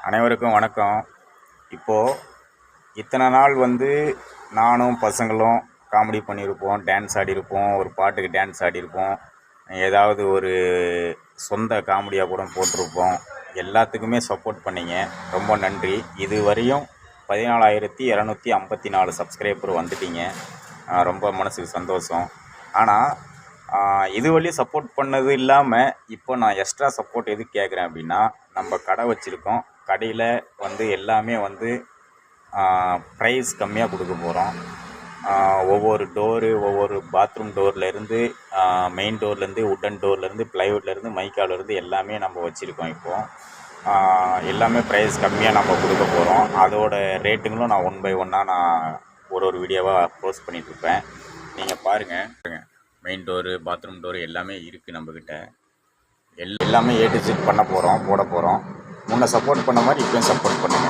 அனைவருக்கும் வணக்கம். இப்போது இத்தனை நாள் நானும் பசங்களும் காமெடி பண்ணியிருப்போம், டான்ஸ் ஆடியிருப்போம், ஒரு பாட்டுக்கு டான்ஸ் ஆடியிருப்போம், ஏதாவது ஒரு சொந்த காமெடியாக கூட போட்டிருப்போம். எல்லாத்துக்குமே சப்போர்ட் பண்ணிங்க, ரொம்ப நன்றி. இது வரையும் 14,254 சப்ஸ்கிரைபர் வந்துட்டீங்க. ரொம்ப மனசுக்கு சந்தோஷம். ஆனால் இது வரையும் சப்போர்ட் பண்ணது இல்லாமல் இப்போ நான் எக்ஸ்ட்ரா சப்போர்ட் எதுக்கு கேட்குறேன் அப்படின்னா, நம்ம கடை வச்சுருக்கோம். கடையில் எல்லாமே ப்ரைஸ் கம்மியாக கொடுக்க போகிறோம். ஒவ்வொரு டோரு, ஒவ்வொரு பாத்ரூம் டோர்லேருந்து, மெயின் டோர்லேருந்து, உட்டன் டோர்லேருந்து, ப்ளைவுட்லேருந்து, மைக்காவிலேருந்து எல்லாமே நம்ம வச்சுருக்கோம். இப்போது எல்லாமே ப்ரைஸ் கம்மியாக நம்ம கொடுக்க போகிறோம். அதோட ரேட்டுங்களும் நான் ஒன் பை ஒன்னாக நான் ஒரு வீடியோவாக போஸ்ட் பண்ணிகிட்ருப்பேன். நீங்கள் பாருங்கள். மெயின் டோரு, பாத்ரூம் டோரு எல்லாமே இருக்குது நம்மக்கிட்ட. எல்லாமே A to Z பண்ண போகிறோம், போட போகிறோம். முன்ன சப்போர்ட் பண்ண மாதிரி இப்போயும் சப்போர்ட் பண்ணுங்கள்.